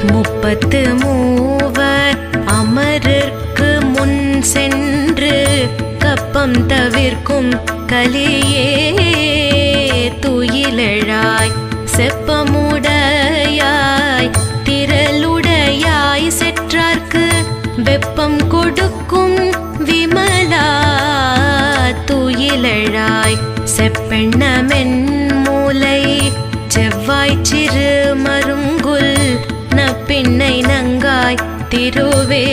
முப்பத்து மூவர் அமரர்க்கு முன் சென்று கப்பம் தவிர்க்கும் கலியே துயிலெழாய் செப்பமுடையாய் திரளுடையாய் செற்றார்க்கு வெப்பம் கொடுக்கும் விமலா துயிலெழாய் செப்பெண்ணமென் மூலை செவ்வாய் சிறு மருங்குல் நப்பின்னை நங்காய் திருவே